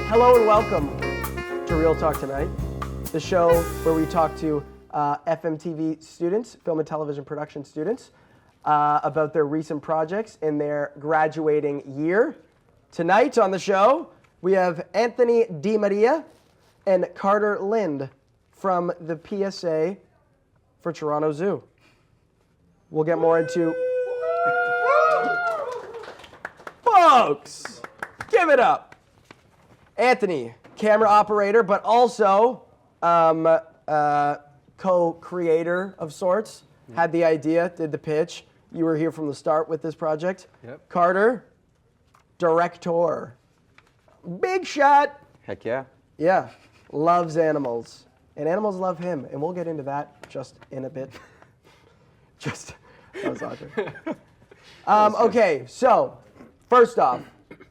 Hello and welcome to Real Talk Tonight, the show where we talk to FMTV students, film and television production students, about their recent projects in their graduating year. Tonight on the show, we have Anthony Dimaria and Carter Lind from the PSA for Toronto Zoo. We'll get more into... Folks, give it up. Anthony, camera operator, but also co-creator of sorts, had the idea, did the pitch. You were here from the start with this project. Yep. Carter, director. Big shot. Heck yeah. Yeah, loves animals. And animals love him. And we'll get into that just in a bit. That was awkward. Okay, so first off,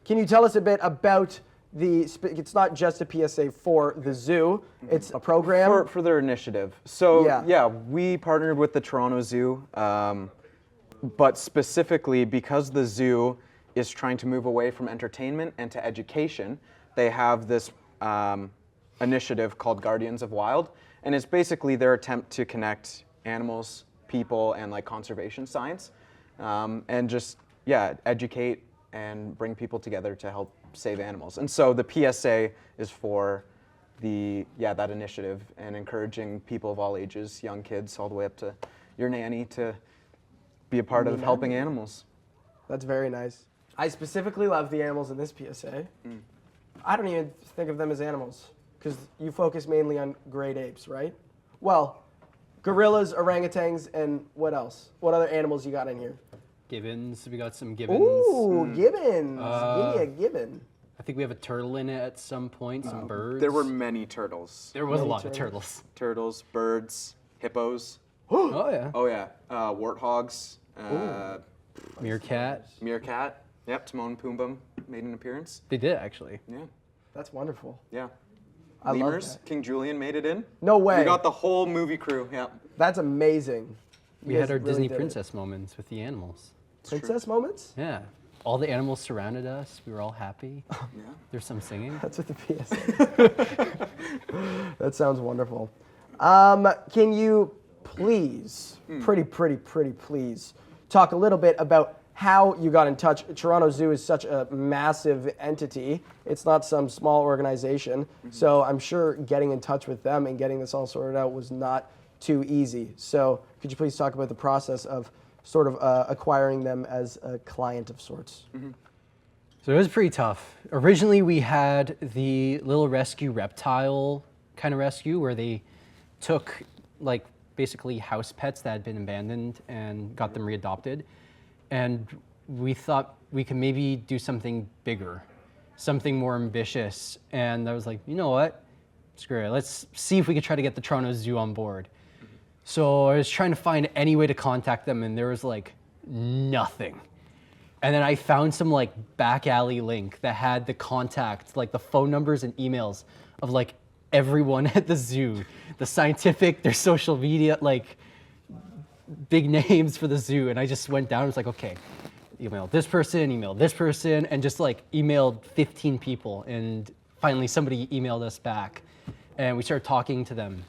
can you tell us a bit about it's not just a PSA for the zoo, it's a program? For their initiative. So yeah, we partnered with the Toronto Zoo, but specifically because the zoo is trying to move away from entertainment and to education, they have this initiative called Guardians of Wild, and it's basically their attempt to connect animals, people, and like conservation science, and just educate and bring people together to help save animals. And so the PSA is for that initiative and encouraging people of all ages, young kids all the way up to your nanny, to be a part of helping animals. That's very nice. I specifically love the animals in this PSA. I don't even think of them as animals because you focus mainly on great apes, right? Well, gorillas, orangutans, and what else? What other animals you got in here? Gibbons. We got some gibbons. Ooh, gibbons. Give me a gibbon. I think we have a turtle in it at some point, some birds. There were many turtles. There was a lot of turtles. Turtles, birds, hippos. Oh, yeah. Oh, yeah. Warthogs. Meerkat. Meerkat. Yep, Timon and Pumbaa made an appearance. They did, actually. Yeah. That's wonderful. Yeah. I love Lemurs, that. King Julian made it in. No way. We got the whole movie crew, yeah. That's amazing. We had our Disney princess moments with the animals. Princess moments? Yeah. All the animals surrounded us. We were all happy. Yeah. There's some singing. That's what the PSA. That sounds wonderful. Can you please, pretty please, talk a little bit about how you got in touch? Toronto Zoo is such a massive entity. It's not some small organization. So I'm sure getting in touch with them and getting this all sorted out was not too easy. So could you please talk about the process of sort of acquiring them as a client of sorts? So it was pretty tough. Originally, we had the little rescue reptile kind of rescue where they took like basically house pets that had been abandoned and got them readopted. And we thought we could maybe do something bigger, something more ambitious. And I was like, you know what? Screw it. Let's see if we could try to get the Toronto Zoo on board. So I was trying to find any way to contact them, and there was like nothing. And then I found some like back alley link that had the contact, like the phone numbers and emails of like everyone at the zoo, the scientific, their social media, like big names for the zoo. And I just went down and was like, okay, email this person, and just like emailed 15 people. And finally somebody emailed us back and we started talking to them.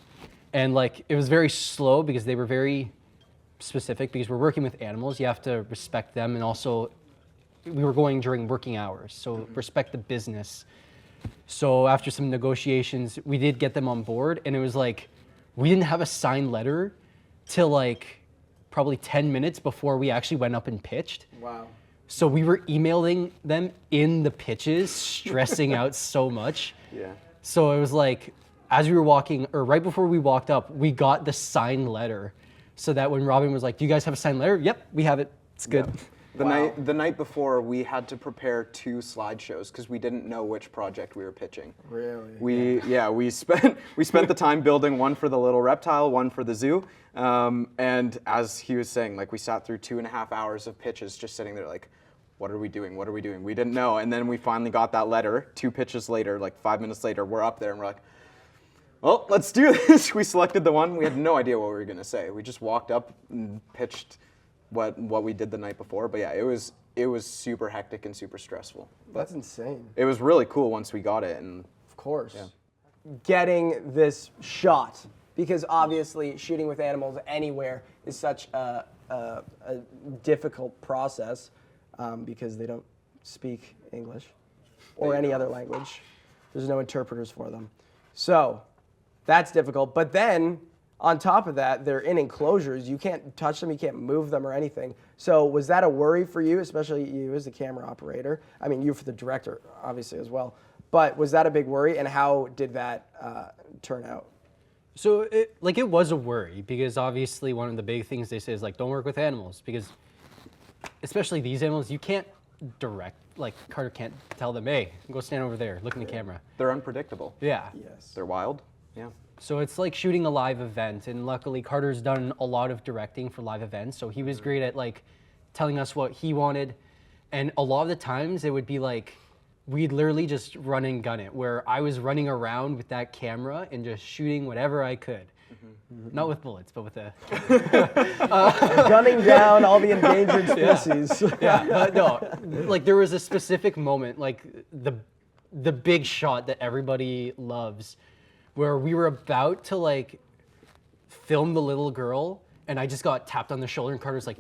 And like, it was very slow because they were very specific because we're working with animals. You have to respect them. And also we were going during working hours. So respect the business. So after some negotiations, we did get them on board. And it was like, we didn't have a signed letter till like probably 10 minutes before we actually went up and pitched. Wow. So we were emailing them in the pitches, stressing out so much. Yeah. So it was like, as we were walking, or right before we walked up, we got the signed letter. So that when Robin was like, do you guys have a signed letter? Yep, we have it. It's good. Yeah. The night before, we had to prepare 2 slideshows because we didn't know which project we were pitching. Really? We spent the time building one for the little reptile, one for the zoo. And as he was saying, like we sat through 2.5 hours of pitches just sitting there like, what are we doing? What are we doing? We didn't know. And then we finally got that letter 2 pitches later, like 5 minutes later, we're up there and we're like, well, let's do this. We selected the one. We had no idea what we were going to say. We just walked up and pitched what we did the night before. But yeah, it was it was super hectic and super stressful. That's insane. It was really cool once we got it. And Of course. Getting this shot, because obviously shooting with animals anywhere is such a difficult process because they don't speak English or any other language. There's no interpreters for them. So that's difficult. But then on top of that, they're in enclosures. You can't touch them, you can't move them or anything. So was that a worry for you, especially you as the camera operator? I mean, you for the director, obviously, as well. But was that a big worry, and how did that turn out? So it was a worry, because obviously one of the big things they say is like, don't work with animals, because especially these animals, you can't direct, like Carter can't tell them, hey, go stand over there, look in the camera. they're unpredictable. Yeah. Yes. They're wild. Yeah. So it's like shooting a live event, and luckily Carter's done a lot of directing for live events, so he was great at like telling us what he wanted, and a lot of the times it would be like, we'd literally just run and gun it, where I was running around with that camera and just shooting whatever I could. Not with bullets, but with a... Gunning down all the endangered species. Yeah, but no, like there was a specific moment, like the big shot that everybody loves, where we were about to like film the little girl, and I just got tapped on the shoulder, and Carter's like,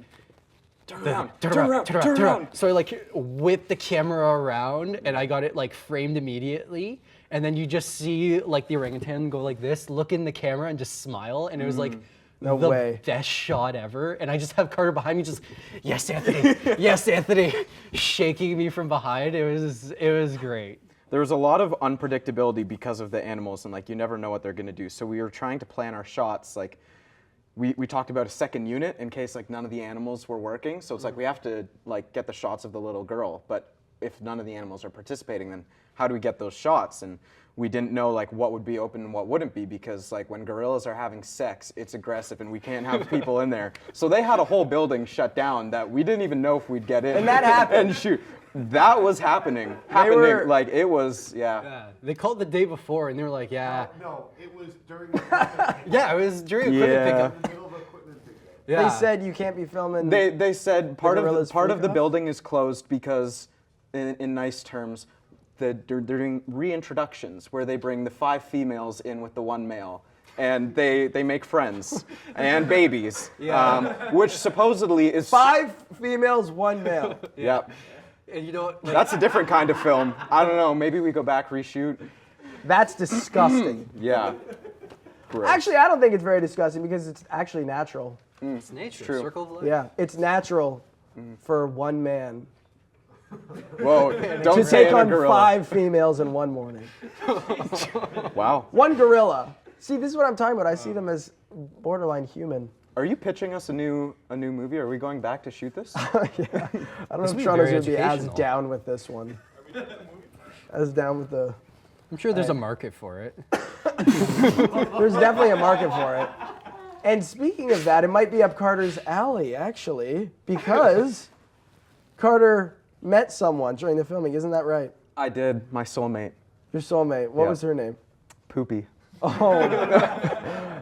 turn around. So I like whipped the camera around, and I got it like framed immediately. And then you just see like the orangutan go like this, look in the camera, and just smile. And it was like No the way. best shot ever. And I just have Carter behind me, just yes, Anthony, yes, Anthony, shaking me from behind. It was great. There was a lot of unpredictability because of the animals, and like you never know what they're gonna do. So we were trying to plan our shots. Like we talked about a second unit in case like none of the animals were working. So it's like we have to like get the shots of the little girl, but if none of the animals are participating, then how do we get those shots? And we didn't know like what would be open and what wouldn't be, because like when gorillas are having sex, it's aggressive and we can't have people in there. So they had a whole building shut down that we didn't even know if we'd get in. And that happened. And shoot, that was happening. Like it was, Yeah, they called the day before, and they were like, yeah. No, it was during the equipment Yeah, it was during equipment pickup. in the middle of equipment pickup. Yeah. They said you can't be filming. They said part of gorillas the freak building is closed because, in nice terms, they're doing reintroductions where they bring the 5 females in with the 1 male, and they make friends and babies, which supposedly is 5 females, 1 male. Yep. And you know what? Like, That's a different kind of film. I don't know. Maybe we go back reshoot. That's disgusting. Yeah. Gross. Actually, I don't think it's very disgusting because it's actually natural. it's nature, True. circle of life. Yeah, it's natural for 1 man Whoa! Don't to say take it, a on gorilla. 5 females in 1 morning. Wow. 1 gorilla. See, this is what I'm talking about. I see them as borderline human. Are you pitching us a new movie? Are we going back to shoot this? I don't know This if would be Toronto's very going to be as educational. down with this one. As down with the... I'm sure there's a market for it. There's definitely a market for it. And speaking of that, it might be up Carter's alley, actually, because Carter met someone during the filming. Isn't that right? I did. My soulmate, Your soulmate. What Yeah. was her name? Poopy. Oh,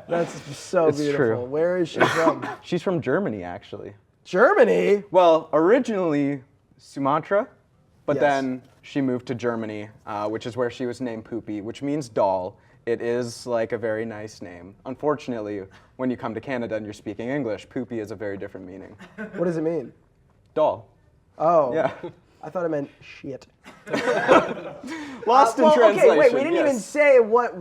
that's so It's beautiful. true. Where is she from? She's from Germany, actually. Germany? Well, originally Sumatra, but Yes. then she moved to Germany, which is where she was named Poopy, which means doll. It is like a very nice name. Unfortunately, when you come to Canada and you're speaking English, Poopy is a very different meaning. What does it mean? Doll. Oh. Yeah. I thought it meant shit. Lost in Well, translation. okay, wait, we didn't yes. even say what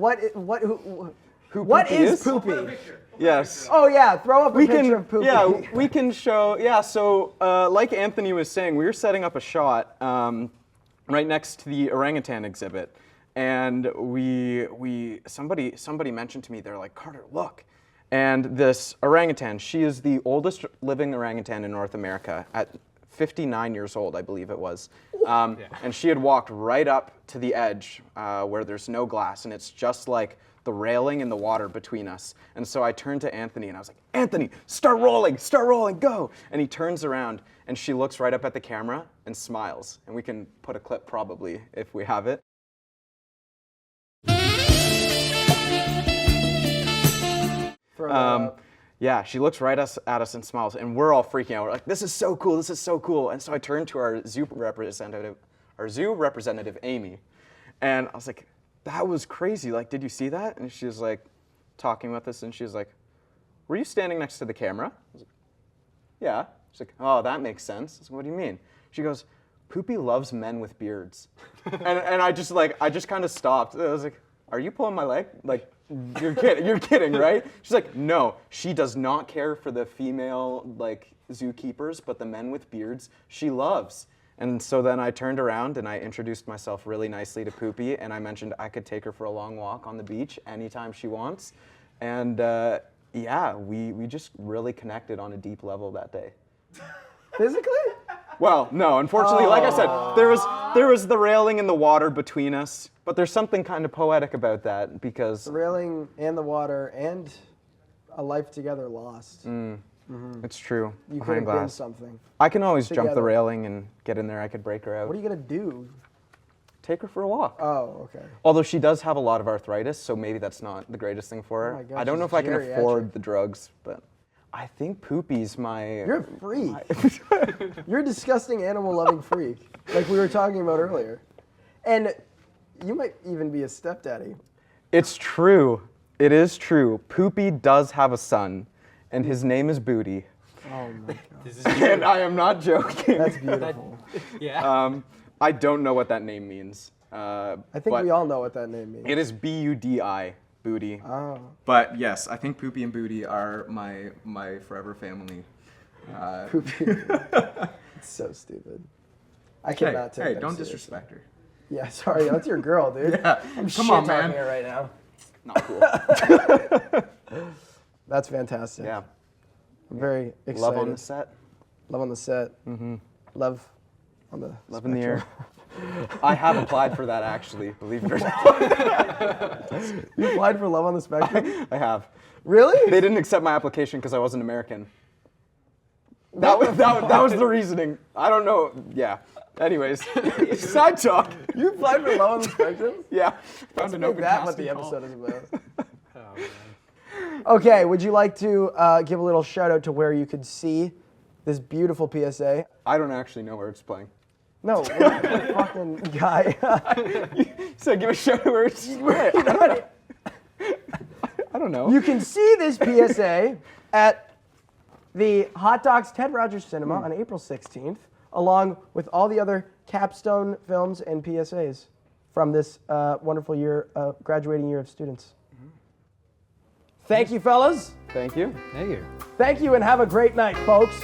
Poopy is is? Poopy? Yes. Oh yeah, throw up a picture of Poopy. Yeah, we can show. Yeah, so like Anthony was saying, we were setting up a shot right next to the orangutan exhibit, and somebody mentioned to me, they're like, Carter, look. And this orangutan, she is the oldest living orangutan in North America at 59 years old, I believe it was. And she had walked right up to the edge where there's no glass, and it's just like the railing and the water between us. And so I turned to Anthony and I was like, Anthony, start rolling, go. And he turns around and she looks right up at the camera and smiles. And we can put a clip probably if we have it. From, Yeah, she looks right at us and smiles, and we're all freaking out. We're like, this is so cool, this is so cool. And so I turned to our zoo representative, Amy, and I was like, that was crazy. Like, did you see that? And she was like, talking with us, and she was like, were you standing next to the camera? I was like, yeah. She's like, oh, that makes sense. I was like, what do you mean? She goes, Poopy loves men with beards. and I just kind of stopped. I was like, are you pulling my leg? Like, you're kidding, right? She's like, no, she does not care for the female, like, zookeepers, but the men with beards she loves. And so then I turned around and I introduced myself really nicely to Poopy, and I mentioned I could take her for a long walk on the beach anytime she wants. And yeah, we just really connected on a deep level that day. Physically? Well, no, unfortunately, like I said, there was the railing and the water between us, but there's something kind of poetic about that because The railing and the water and a life together lost. it's true. You could Behind have been glass. something. I can always jump the Together. railing and get in there. I could break her out. What are you gonna do? Take her for a walk. Oh, okay. Although she does have a lot of arthritis, so maybe that's not the greatest thing for her. Oh my God, I don't know she's if I can geriatric. afford the drugs, but I think Poopy's my. You're a freak. You're a disgusting animal-loving freak, like we were talking about earlier. And you might even be a stepdaddy. It's true. It is true. Poopy does have a son, and his name is Booty. Oh my God. This is And I am not joking. That's beautiful. yeah. I don't know what that name means. I think we all know what that name means. It is B-U-D-I, Booty. Oh. But yes, I think Poopy and Booty are my forever family. Poopy. It's so stupid. I cannot take that seriously. disrespect her. Yeah, sorry, that's your girl, dude. Yeah, I'm come on, shit-talking man. her right now. Not cool. That's fantastic. Yeah. I'm very excited. Love on the set. Love on the set. Mm-hmm. Love on the Love in the air. spectrum. I have applied for that actually, believe it or not. You applied for Love on the Spectrum? I have. Really? They didn't accept my application because I wasn't American. That was the reasoning. I don't know. Yeah. Anyways, side talk. You applied for Love on the Spectrum? Yeah. Let's Found an make open that what the casting call. episode is about. Oh, man. Okay, would you like to give a little shout out to where you could see this beautiful PSA? I don't actually know where it's playing. No, fucking guy. So give a shout out where it's I don't know. You can see this PSA at the Hot Docs Ted Rogers Cinema on April 16th, along with all the other capstone films and PSAs from this wonderful year, graduating year of students. Thank you, fellas. Thank you. Thank you. Thank you, and have a great night, folks.